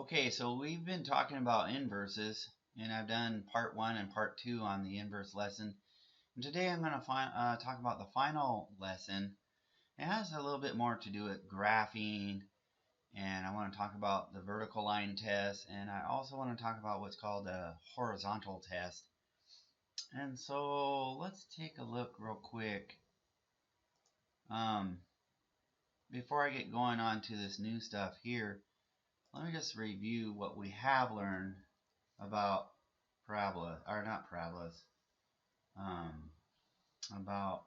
Okay, so we've been talking about inverses, and I've done part 1 and part 2 on the inverse lesson. And today I'm going to talk about the final lesson. It has a little bit more to do with graphing, and I want to talk about the vertical line test, and I also want to talk about what's called a horizontal test. And so let's take a look real quick. Before I get going on to this new stuff here, let me just review what we have learned about parabola, or not parabolas, um, about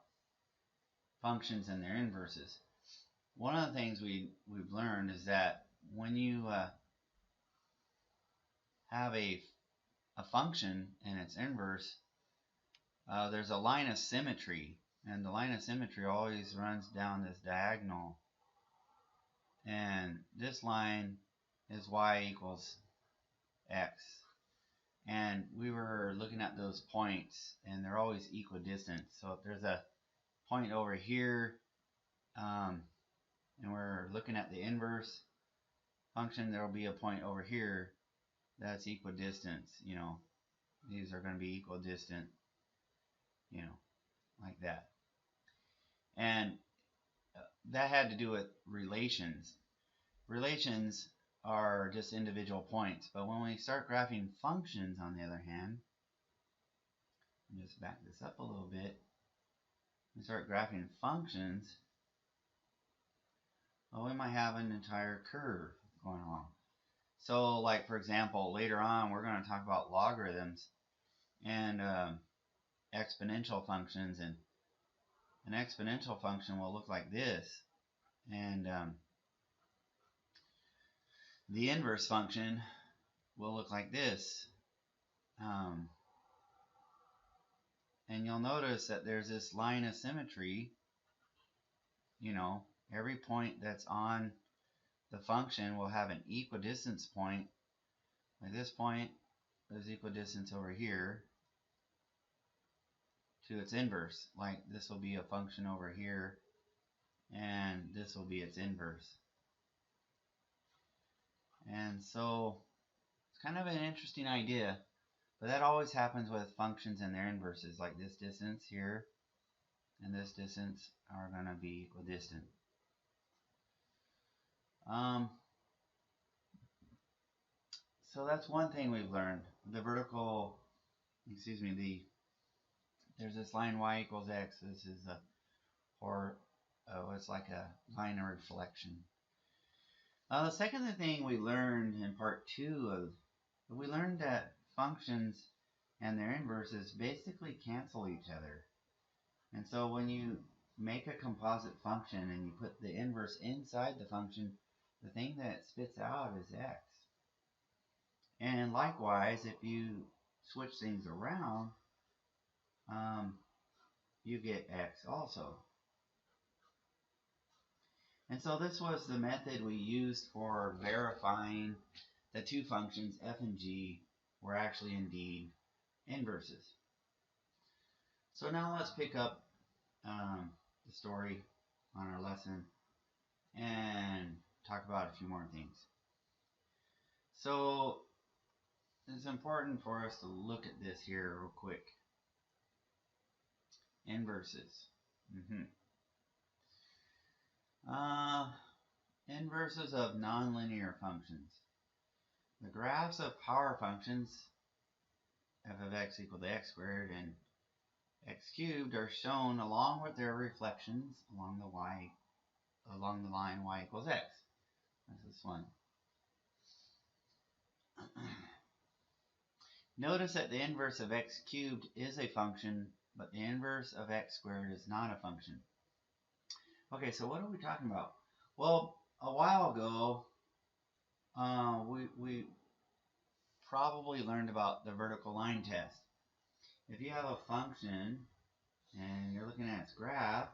functions and their inverses. One of the things we've learned is that when you have a function and its inverse, there's a line of symmetry, and the line of symmetry always runs down this diagonal, and this line is y equals x. And we were looking at those points, and they're always equidistant. So if there's a point over here, and we're looking at the inverse function, there will be a point over here that's equidistant. These are going to be equidistant, like that. And that had to do with relations. Relations are just individual points, but when we start graphing functions, on the other hand, let me just back this up a little bit. We start graphing functions, well, we might have an entire curve going along. So, like, for example, later on we're going to talk about logarithms and exponential functions, and an exponential function will look like this, and the inverse function will look like this. And you'll notice that there's this line of symmetry. Every point that's on the function will have an equidistance point. Like this point, there's equidistance over here to its inverse. Like this will be a function over here, and this will be its inverse. And so it's kind of an interesting idea, but that always happens with functions and their inverses. Like this distance here and this distance are going to be equidistant. So that's one thing we've learned. The vertical, there's this line y equals x. This is it's like a line of reflection. The second thing we learned in part 2 we learned that functions and their inverses basically cancel each other. And so when you make a composite function and you put the inverse inside the function, the thing that spits out is x. And likewise, if you switch things around, you get x also. And so this was the method we used for verifying the two functions f and g were actually indeed inverses. So now let's pick up the story on our lesson and talk about a few more things. So it's important for us to look at this here real quick. Inverses. Inverses of nonlinear functions. The graphs of power functions, f of x equal to x squared and x cubed, are shown along with their reflections along the line y equals x. That's this one. Notice that the inverse of x cubed is a function, but the inverse of x squared is not a function. Okay, so what are we talking about? Well, a while ago, we probably learned about the vertical line test. If you have a function and you're looking at its graph,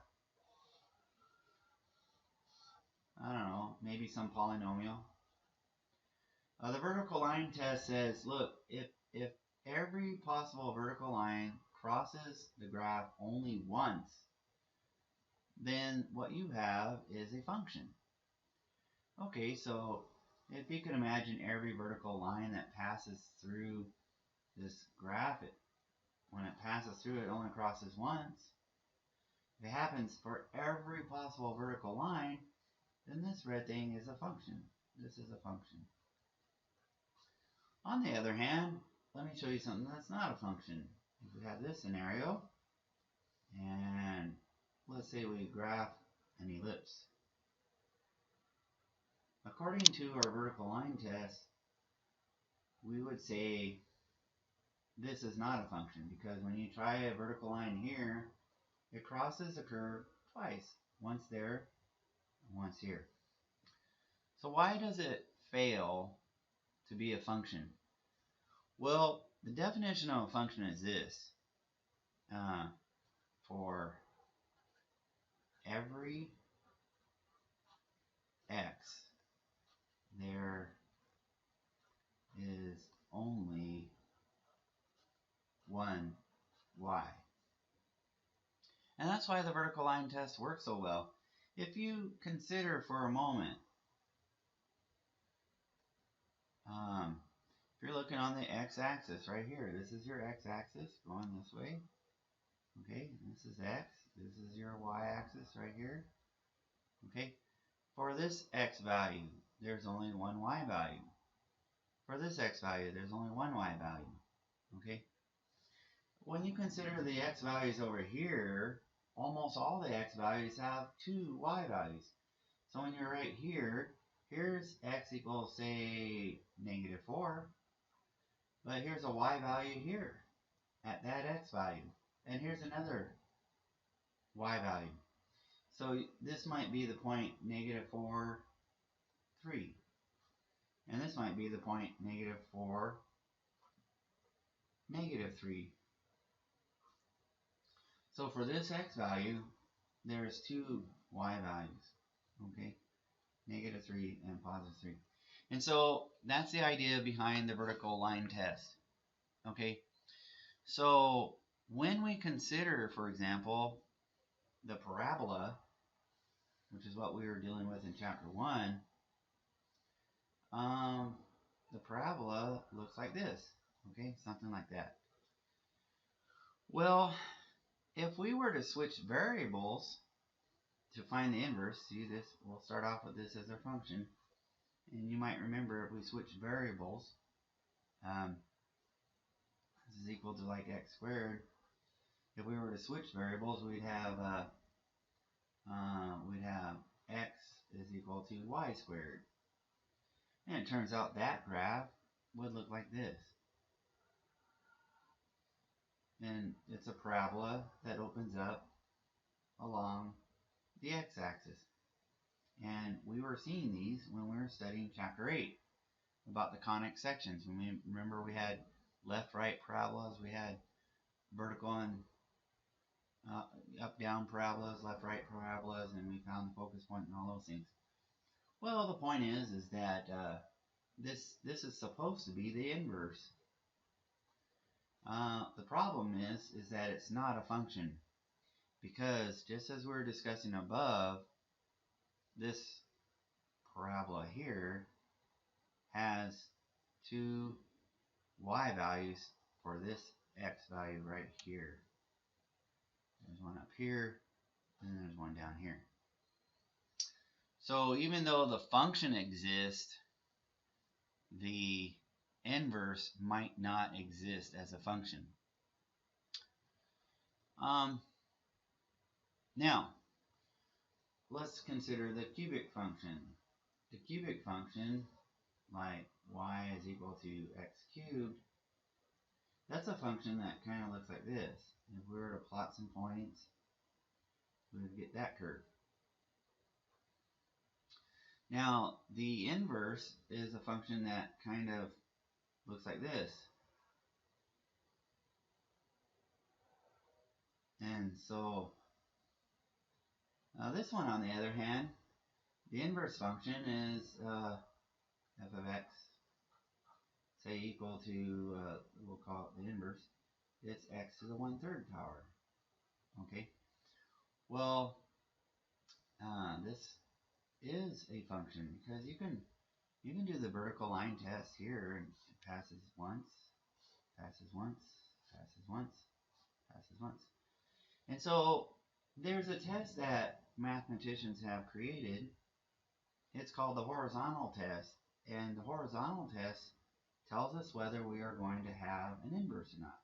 I don't know, maybe some polynomial. The vertical line test says, look, if every possible vertical line crosses the graph only once, then what you have is a function. Okay, so if you can imagine every vertical line that passes through this graph, when it passes through, it only crosses once. If it happens for every possible vertical line, then this red thing is a function. This is a function. On the other hand, let me show you something that's not a function. If we have this scenario, and let's say we graph an ellipse. According to our vertical line test, we would say this is not a function because when you try a vertical line here, it crosses a curve twice, once there and once here. So why does it fail to be a function? Well, the definition of a function is this. For every x, there is only one y. And that's why the vertical line test works so well. If you consider for a moment, if you're looking on the x-axis right here, this is your x-axis going this way. Okay, this is x. This is your y-axis right here. Okay, for this x value, there's only one y value. For this x value, there's only one y value. Okay, when you consider the x values over here, almost all the x values have two y values. So when you're right here, here's x equals, say, -4. But here's a y value here at that x value. And here's another y value. So this might be the point -4, 3. And this might be the point -4, -3. So for this x value, there's two y values. Okay, -3 and +3. And so that's the idea behind the vertical line test. Okay, so when we consider, for example, the parabola, which is what we were dealing with in chapter 1, the parabola looks like this. Okay, something like that. Well, if we were to switch variables to find the inverse, see this, we'll start off with this as our function. And you might remember if we switch variables, this is equal to like x squared. If we were to switch variables, we'd have x is equal to y squared. And it turns out that graph would look like this. And it's a parabola that opens up along the x-axis. And we were seeing these when we were studying chapter 8 about the conic sections. Remember we had left-right parabolas, we had vertical and up-down parabolas, left-right parabolas, and we found the focus point and all those things. Well, the point is that this is supposed to be the inverse. The problem is that it's not a function, because just as we were discussing above, this parabola here has two y values for this x value right here. There's one up here, and then there's one down here. So even though the function exists, the inverse might not exist as a function. Now, let's consider the cubic function. The cubic function, like y is equal to x cubed, that's a function that kind of looks like this. If we were to plot some points, we would get that curve. Now, the inverse is a function that kind of looks like this. And so, this one, on the other hand, the inverse function is f of x, say, equal to, we'll call it the inverse, it's x to the 1/3 power. Okay, well, this is a function because you You can do the vertical line test here, and it passes once, passes once, passes once, passes once. And so there's a test that mathematicians have created. It's called the horizontal test. And the horizontal test tells us whether we are going to have an inverse or not.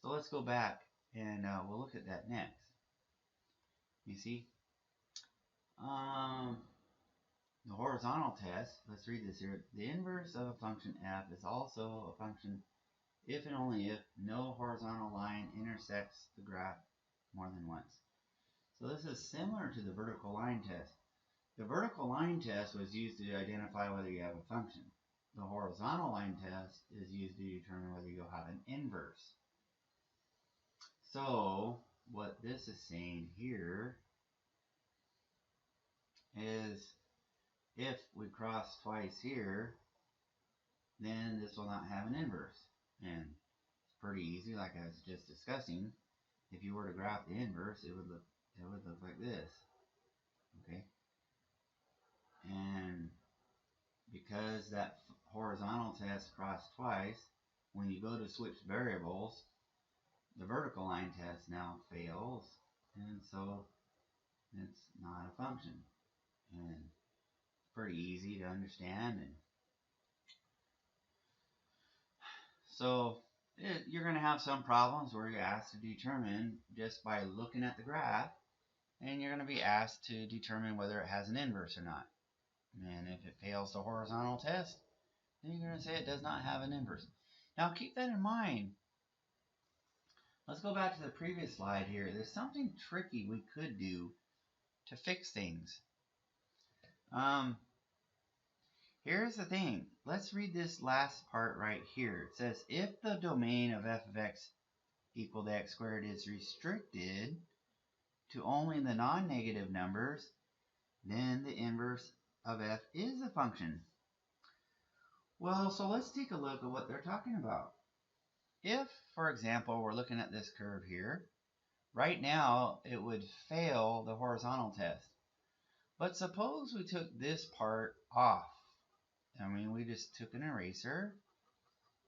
So let's go back and we'll look at that next. You see? The horizontal test, let's read this here. The inverse of a function f is also a function if and only if no horizontal line intersects the graph more than once. So this is similar to the vertical line test. The vertical line test was used to identify whether you have a function. The horizontal line test is used to determine whether you'll have an inverse. So what this is saying here is if we cross twice here, then this will not have an inverse. And it's pretty easy, like I was just discussing. If you were to graph the inverse, it would look like this. Okay? And because that horizontal test crossed twice, when you go to switch variables, the vertical line test now fails, and so it's not a function. And it's pretty easy to understand. And so you're going to have some problems where you're asked to determine just by looking at the graph, and you're going to be asked to determine whether it has an inverse or not. And if it fails the horizontal test, then you're going to say it does not have an inverse. Now keep that in mind. Let's go back to the previous slide here. There's something tricky we could do to fix things. Here's the thing. Let's read this last part right here. It says, if the domain of f of x equal to x squared is restricted to only the non-negative numbers, then the inverse of f is a function. Well, so let's take a look at what they're talking about. If, for example, we're looking at this curve here, right now it would fail the horizontal test. But suppose we took this part off. I mean, we just took an eraser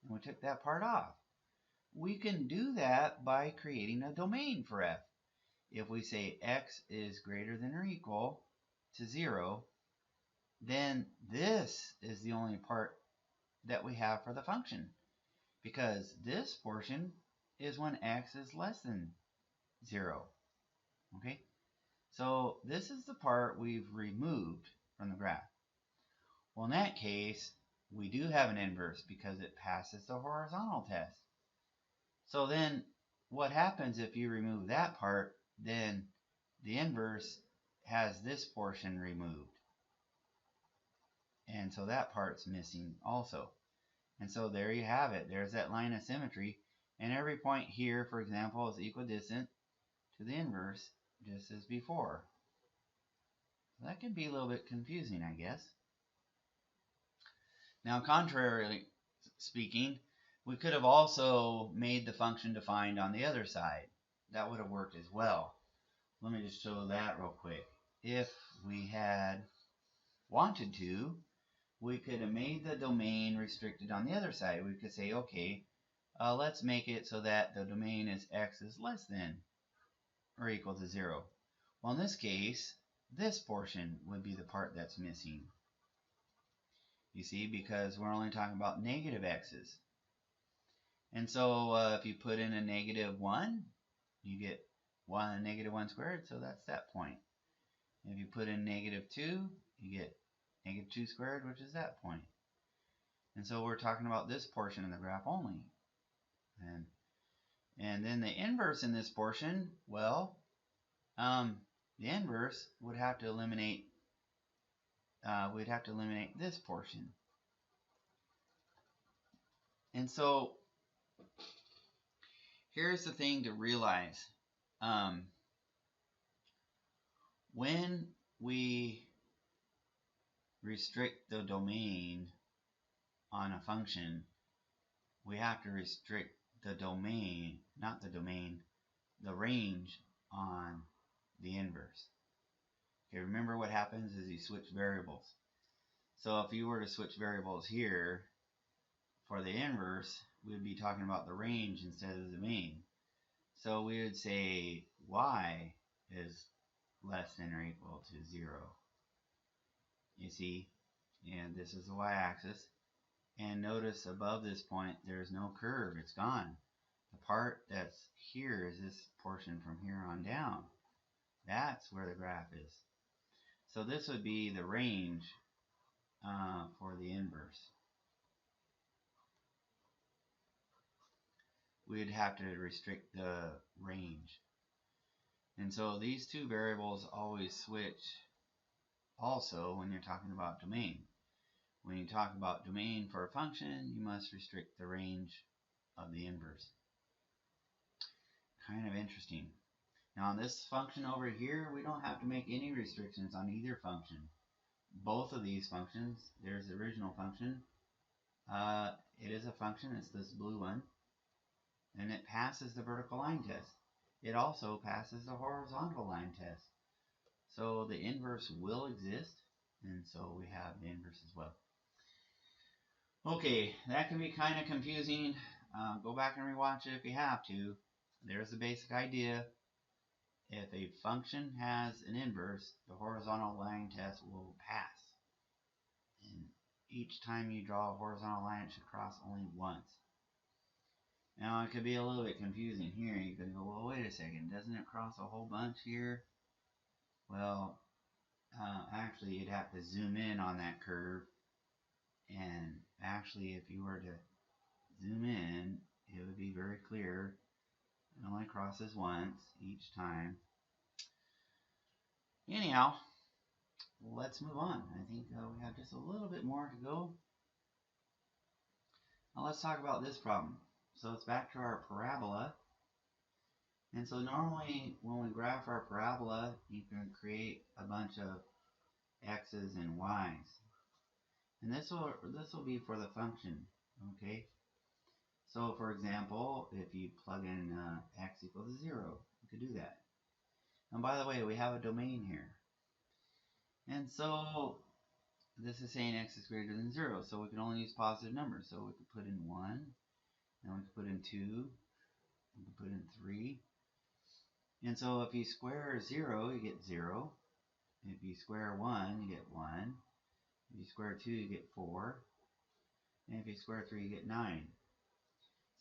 and we took that part off. We can do that by creating a domain for f. If we say x is greater than or equal to 0, then this is the only part that we have for the function, because this portion is when x is less than 0. Okay? So this is the part we've removed from the graph. Well, in that case, we do have an inverse because it passes the horizontal test. So then what happens if you remove that part? Then the inverse has this portion removed. And so that part's missing also. And so there you have it. There's that line of symmetry. And every point here, for example, is equidistant to the inverse, just as before. That can be a little bit confusing, I guess. Now, contrarily speaking, we could have also made the function defined on the other side. That would have worked as well. Let me just show that real quick. If we had wanted to, we could have made the domain restricted on the other side. We could say, okay, let's make it so that the domain is x is less than or equal to 0. Well, in this case, this portion would be the part that's missing. You see, because we're only talking about negative x's. And so if you put in a -1, you get -1 squared, so that's that point. If you put in -2, you get -2 squared, which is that point. And so we're talking about this portion of the graph only. And then the inverse in this portion, well, the inverse would have to eliminate, we'd have to eliminate this portion. And so here's the thing to realize. When we restrict the domain on a function, we have to restrict the domain, not the domain, the range on the inverse. Okay, remember what happens is you switch variables. So if you were to switch variables here for the inverse, we would be talking about the range instead of the domain. So we would say y is less than or equal to 0. You see? And this is the y-axis. And notice above this point, there's no curve. It's gone. The part that's here is this portion from here on down. That's where the graph is. So this would be the range for the inverse. We'd have to restrict the range. And so these two variables always switch also when you're talking about domain. When you talk about domain for a function, you must restrict the range of the inverse. Kind of interesting. Now on this function over here, we don't have to make any restrictions on either function. Both of these functions, there's the original function. It is a function, it's this blue one, and it passes the vertical line test. It also passes the horizontal line test. So the inverse will exist, and so we have the inverse as well. Okay, that can be kind of confusing. Go back and rewatch it if you have to. There's the basic idea. If a function has an inverse, the horizontal line test will pass. And each time you draw a horizontal line, it should cross only once. Now, it could be a little bit confusing here. You could go, well, wait a second, doesn't it cross a whole bunch here? Well, actually, you'd have to zoom in on that curve. And actually, if you were to zoom in, it would be very clear. It only crosses once each time. Anyhow, let's move on. I think we have just a little bit more to go. Now let's talk about this problem. So it's back to our parabola. And so normally when we graph our parabola, you can create a bunch of x's and y's. And this will be for the function, okay? So for example, if you plug in x equals 0, you could do that. And by the way, we have a domain here. And so this is saying x is greater than 0, so we can only use positive numbers. So we could put in 1, and we could put in 2, we could put in 3. And so if you square 0, you get 0. If you square 1, you get 1. If you square 2, you get 4. And if you square 3, you get 9.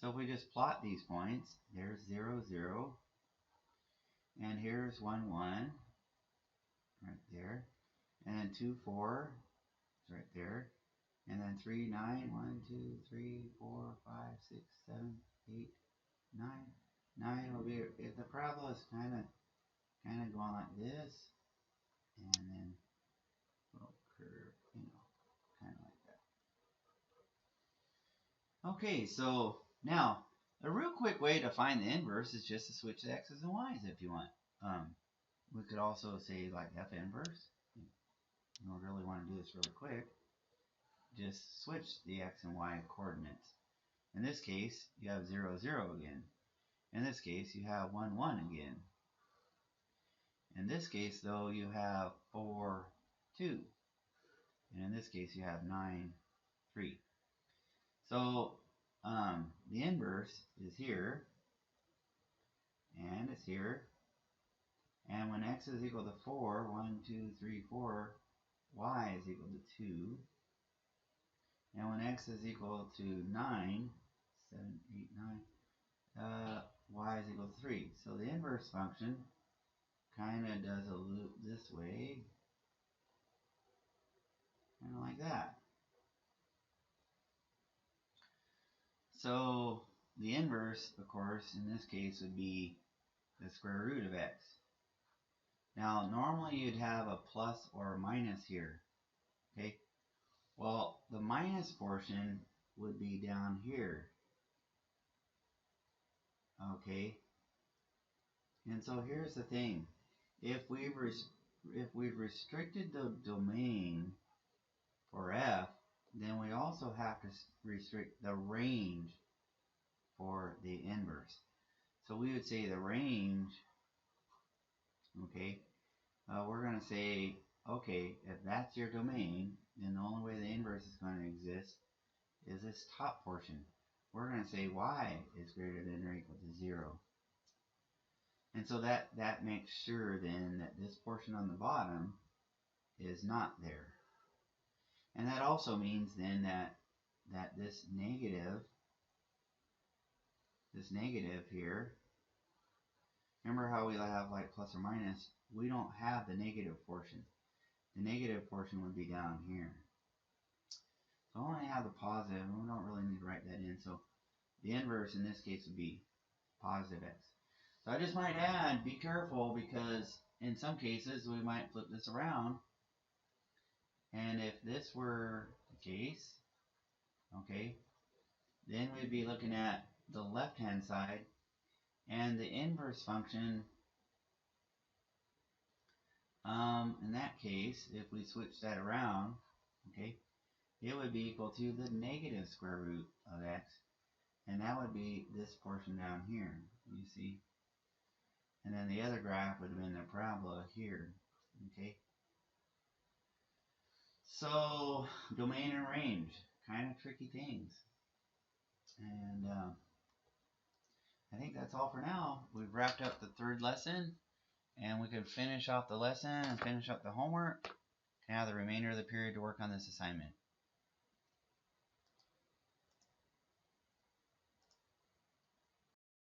So if we just plot these points, there's 0, 0. And here's 1, 1. Right there. And then 2, 4. It's right there. And then 3, 9. 1, 2, 3, 4, 5, 6, 7, 8, 9. 9 will be, if the parabola is kind of going like this, and then little curve, kind of like that. Okay, so now a real quick way to find the inverse is just to switch the x's and y's if you want. We could also say like f inverse. You don't really want to do this really quick. Just switch the x and y coordinates. In this case, you have 0, 0 again. In this case, you have 1, 1 again. In this case, though, you have 4, 2. And in this case, you have 9, 3. So, the inverse is here, and it's here. And when x is equal to 4, 1, 2, 3, 4, y is equal to 2. And when x is equal to 9, 7, 8, 9, y is equal to 3. So the inverse function kind of does a loop this way, kind of like that. So the inverse, of course, in this case would be the square root of x. Now, normally you'd have a plus or a minus here, okay? Well, the minus portion would be down here, okay? And so here's the thing. If we've restricted the domain for f, then we also have to restrict the range for the inverse. So we would say the range, okay, we're going to say, okay, if that's your domain, then the only way the inverse is going to exist is this top portion. We're going to say y is greater than or equal to 0. And so that makes sure then that this portion on the bottom is not there. And that also means then that this negative here, remember how we have like plus or minus, we don't have the negative portion. The negative portion would be down here. So I only have the positive, and we don't really need to write that in. So the inverse in this case would be positive x. So I just might add, be careful, because in some cases we might flip this around. And if this were the case, okay, then we'd be looking at the left-hand side, and the inverse function, in that case, if we switch that around, okay, it would be equal to the negative square root of x, and that would be this portion down here, you see. And then the other graph would have been the parabola here, okay. So, domain and range, kind of tricky things. And I think that's all for now. We've wrapped up the third lesson, and we can finish off the lesson and finish up the homework and have the remainder of the period to work on this assignment.